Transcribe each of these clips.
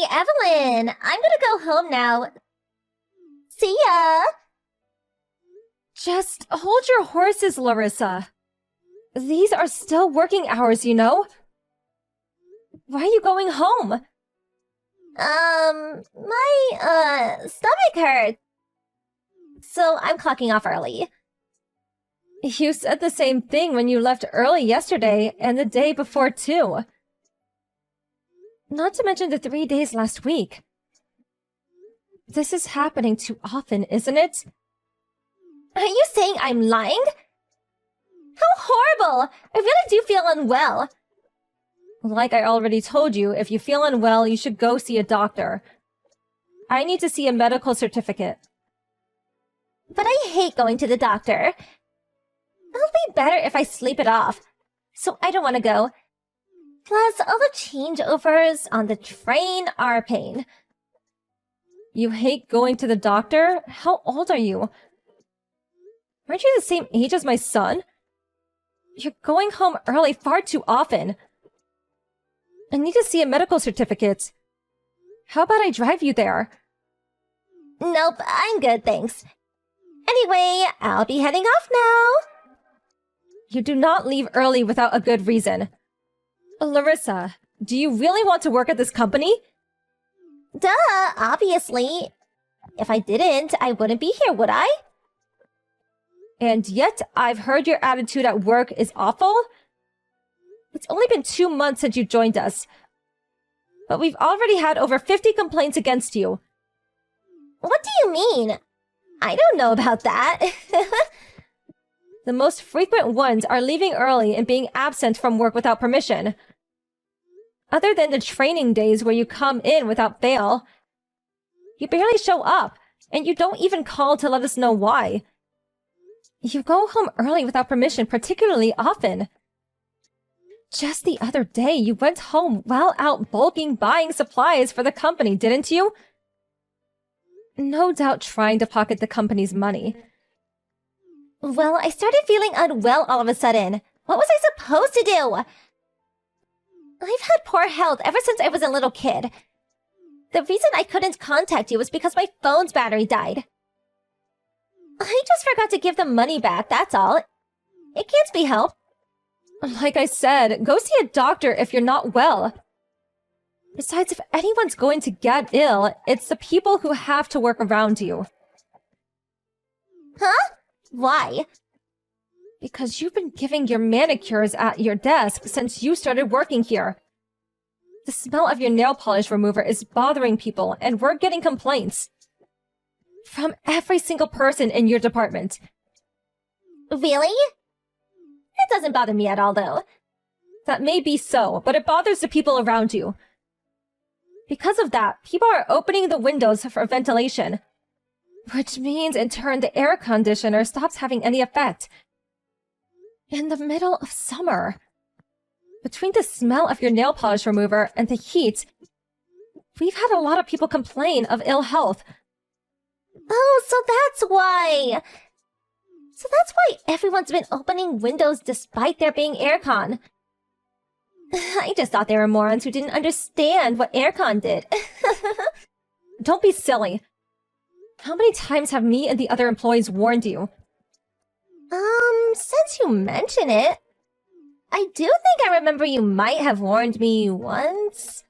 Evelyn! I'm gonna go home now. See ya! Just hold your horses, Larissa. These are still working hours, you know? Why are you going home? My stomach hurts. So I'm clocking off early. You said the same thing when you left early yesterday and the day before, too. Not to mention the 3 days last week. This is happening too often, isn't it? Are you saying I'm lying? How horrible! I really do feel unwell. Like I already told you, if you feel unwell, you should go see a doctor. I need to see a medical certificate. But I hate going to the doctor. It'll be better if I sleep it off. So I don't want to go. Plus, all the changeovers on the train are a pain. You hate going to the doctor? How old are you? Aren't you the same age as my son? You're going home early far too often. I need to see a medical certificate. How about I drive you there? Nope, I'm good, thanks. Anyway, I'll be heading off now. You do not leave early without a good reason. Larissa, do you really want to work at this company? Duh, obviously. If I didn't, I wouldn't be here, would I? And yet, I've heard your attitude at work is awful. It's only been 2 months since you joined us. But we've already had over 50 complaints against you. What do you mean? I don't know about that. The most frequent ones are leaving early and being absent from work without permission. Other than the training days where you come in without fail, you barely show up, and you don't even call to let us know why. You go home early without permission particularly often. Just the other day, you went home while out bulking buying supplies for the company, didn't you? No doubt trying to pocket the company's money. Well, I started feeling unwell all of a sudden. What was I supposed to do? I've had poor health ever since I was a little kid. The reason I couldn't contact you was because my phone's battery died. I just forgot to give the money back, that's all. It can't be helped. Like I said, go see a doctor if you're not well. Besides, if anyone's going to get ill, it's the people who have to work around you. Huh? Why? Because you've been giving your manicures at your desk since you started working here. The smell of your nail polish remover is bothering people, and we're getting complaints. From every single person in your department. Really? It doesn't bother me at all, though. That may be so, but it bothers the people around you. Because of that, people are opening the windows for ventilation. Which means, in turn, the air conditioner stops having any effect. In the middle of summer. Between the smell of your nail polish remover and the heat, we've had a lot of people complain of ill health. Oh, so that's why! So that's why everyone's been opening windows despite there being aircon. I just thought they were morons who didn't understand what aircon did. Don't be silly. How many times have me and the other employees warned you? Since you mention it, I do think I remember you might have warned me once.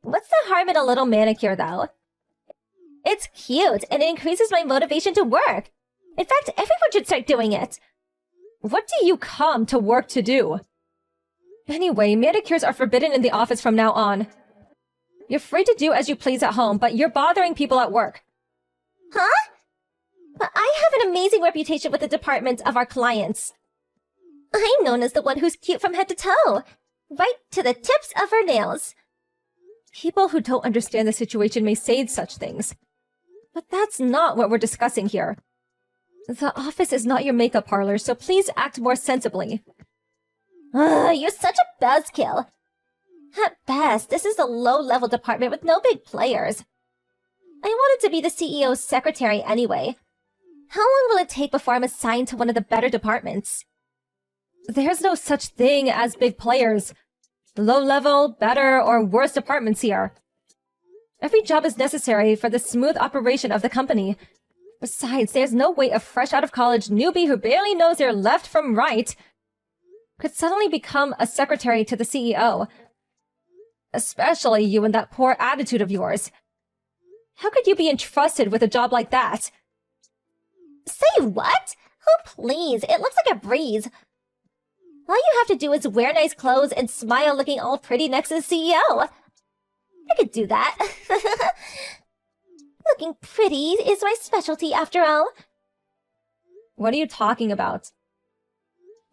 What's the harm in a little manicure, though? It's cute, and it increases my motivation to work. In fact, everyone should start doing it. What do you come to work to do? Anyway, manicures are forbidden in the office from now on. You're free to do as you please at home, but you're bothering people at work. Huh? But I have an amazing reputation with the department of our clients. I'm known as the one who's cute from head to toe, right to the tips of her nails. People who don't understand the situation may say such things. But that's not what we're discussing here. The office is not your makeup parlor, so please act more sensibly. Ugh, you're such a buzzkill. At best, this is a low-level department with no big players. I wanted to be the CEO's secretary anyway. How long will it take before I'm assigned to one of the better departments? There's no such thing as big players. Low-level, better, or worse departments here. Every job is necessary for the smooth operation of the company. Besides, there's no way a fresh out of college newbie who barely knows their left from right could suddenly become a secretary to the CEO. Especially you and that poor attitude of yours. How could you be entrusted with a job like that? Say what? Oh, please, it looks like a breeze. All you have to do is wear nice clothes and smile looking all pretty next to the CEO. I could do that. Looking pretty is my specialty after all. What are you talking about?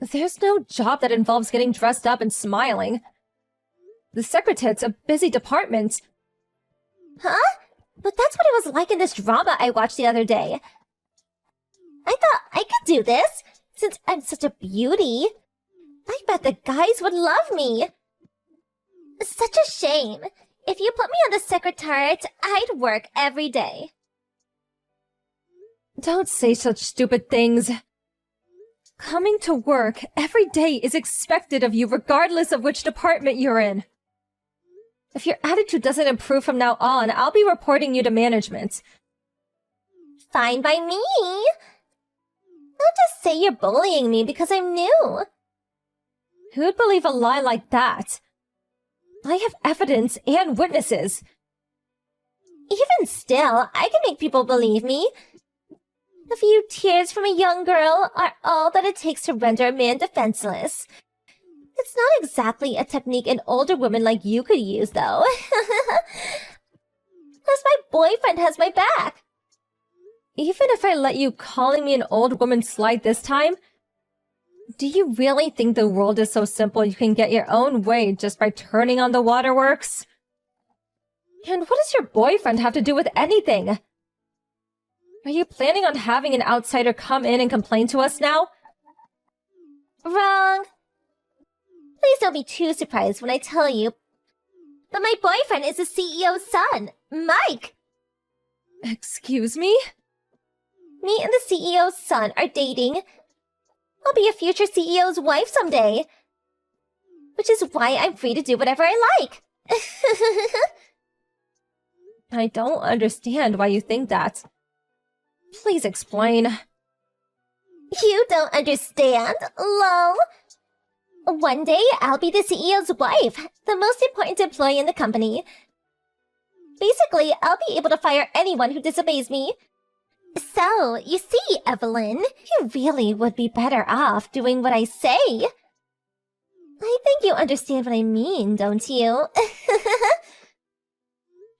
There's no job that involves getting dressed up and smiling. The secretariat's a busy department. Huh? But that's what it was like in this drama I watched the other day. I thought I could do this, since I'm such a beauty. I bet the guys would love me. Such a shame. If you put me on the secretariat, I'd work every day. Don't say such stupid things. Coming to work every day is expected of you regardless of which department you're in. If your attitude doesn't improve from now on, I'll be reporting you to management. Fine by me. Don't just say you're bullying me because I'm new. Who'd believe a lie like that? I have evidence and witnesses. Even still, I can make people believe me. A few tears from a young girl are all that it takes to render a man defenseless. It's not exactly a technique an older woman like you could use, though. Plus, my boyfriend has my back. Even if I let you calling me an old woman slide this time, do you really think the world is so simple you can get your own way just by turning on the waterworks? And what does your boyfriend have to do with anything? Are you planning on having an outsider come in and complain to us now? Wrong. Please don't be too surprised when I tell you. But my boyfriend is the CEO's son, Mike. Excuse me? Me and the CEO's son are dating. I'll be a future CEO's wife someday. Which is why I'm free to do whatever I like. I don't understand why you think that. Please explain. You don't understand, lol. One day, I'll be the CEO's wife, the most important employee in the company. Basically, I'll be able to fire anyone who disobeys me. So, you see, Evelyn, you really would be better off doing what I say. I think you understand what I mean, don't you?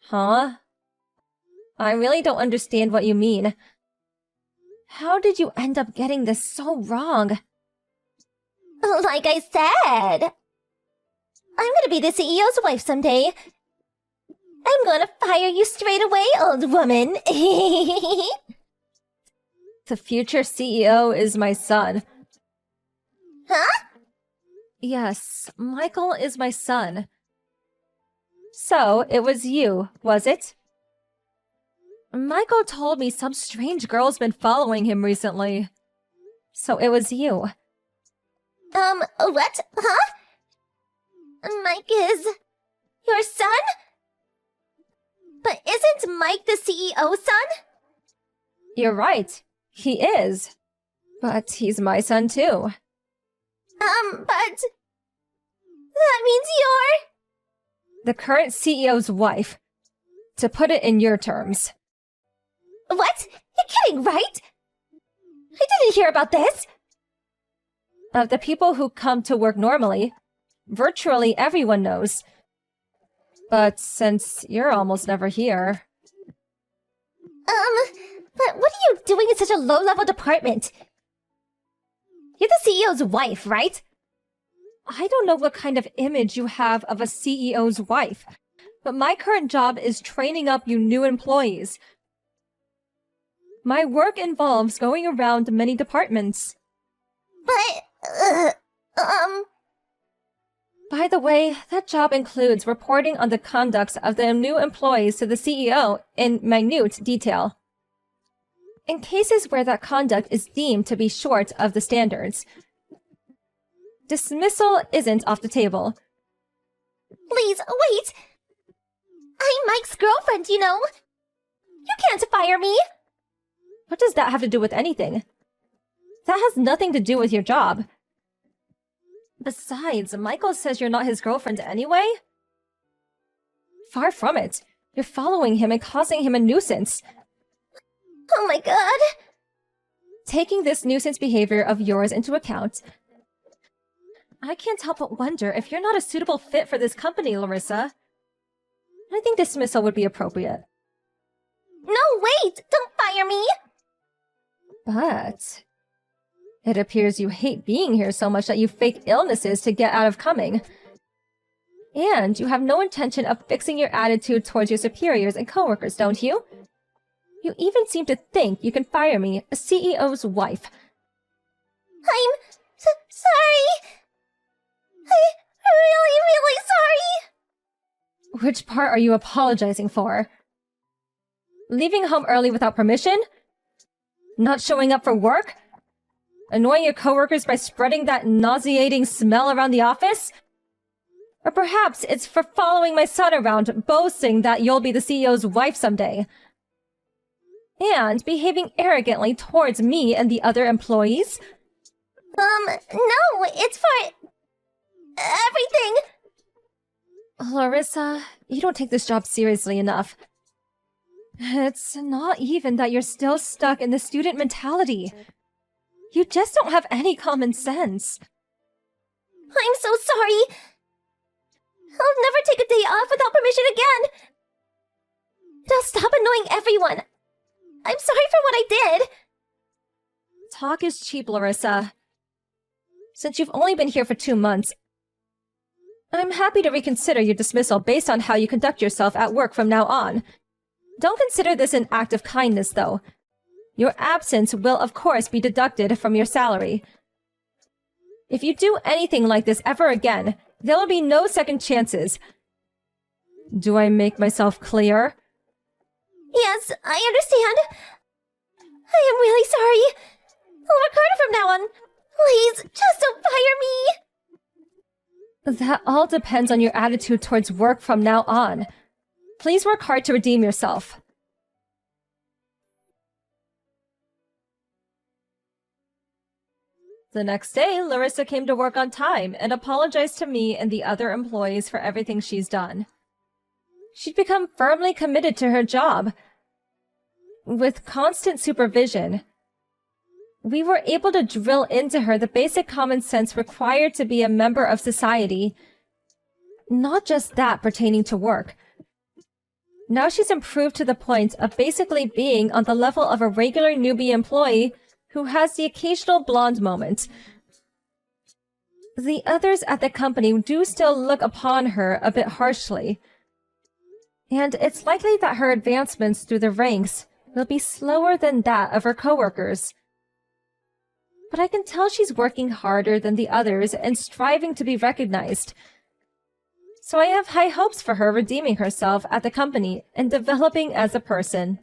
Huh? I really don't understand what you mean. How did you end up getting this so wrong? Like I said, I'm gonna be the CEO's wife someday. I'm gonna fire you straight away, old woman. The future CEO is my son. Huh? Yes, Michael is my son. So, it was you, was it? Michael told me some strange girl's been following him recently. So it was you. What? Huh? Mike is your son? But isn't Mike the CEO's son? You're right. He is. But he's my son too. But that means you're the current CEO's wife. To put it in your terms. What? You're kidding, right? I didn't hear about this. Of the people who come to work normally, virtually everyone knows. But since you're almost never here... But what are you doing in such a low-level department? You're the CEO's wife, right? I don't know what kind of image you have of a CEO's wife, but my current job is training up you new employees. My work involves going around many departments. But, By the way, that job includes reporting on the conduct of the new employees to the CEO in minute detail. In cases where that conduct is deemed to be short of the standards, dismissal isn't off the table. Please, wait! I'm Mike's girlfriend, you know. You can't fire me. What does that have to do with anything? That has nothing to do with your job. Besides, Michael says you're not his girlfriend anyway? Far from it. You're following him and causing him a nuisance. Oh my god. Taking this nuisance behavior of yours into account, I can't help but wonder if you're not a suitable fit for this company, Larissa. I think dismissal would be appropriate. No, wait! Don't fire me! But it appears you hate being here so much that you fake illnesses to get out of coming. And you have no intention of fixing your attitude towards your superiors and coworkers, don't you? You even seem to think you can fire me, a CEO's wife. I'm sorry. I'm really, really sorry. Which part are you apologizing for? Leaving home early without permission? Not showing up for work? Annoying your coworkers by spreading that nauseating smell around the office? Or perhaps it's for following my son around, boasting that you'll be the CEO's wife someday. And behaving arrogantly towards me and the other employees? No, it's for everything. Larissa, you don't take this job seriously enough. It's not even that you're still stuck in the student mentality. You just don't have any common sense. I'm so sorry. I'll never take a day off without permission again. Now stop annoying everyone. I'm sorry for what I did. Talk is cheap, Larissa. Since you've only been here for 2 months, I'm happy to reconsider your dismissal based on how you conduct yourself at work from now on. Don't consider this an act of kindness, though. Your absence will, of course, be deducted from your salary. If you do anything like this ever again, there will be no second chances. Do I make myself clear? Yes, I understand. I am really sorry. I'll work harder from now on. Please, just don't fire me. That all depends on your attitude towards work from now on. Please work hard to redeem yourself. The next day, Larissa came to work on time and apologized to me and the other employees for everything she's done. She'd become firmly committed to her job. With constant supervision, we were able to drill into her the basic common sense required to be a member of society. Not just that pertaining to work. Now she's improved to the point of basically being on the level of a regular newbie employee who has the occasional blonde moment. The others at the company do still look upon her a bit harshly, and it's likely that her advancements through the ranks will be slower than that of her coworkers. But I can tell she's working harder than the others and striving to be recognized. So I have high hopes for her redeeming herself at the company and developing as a person.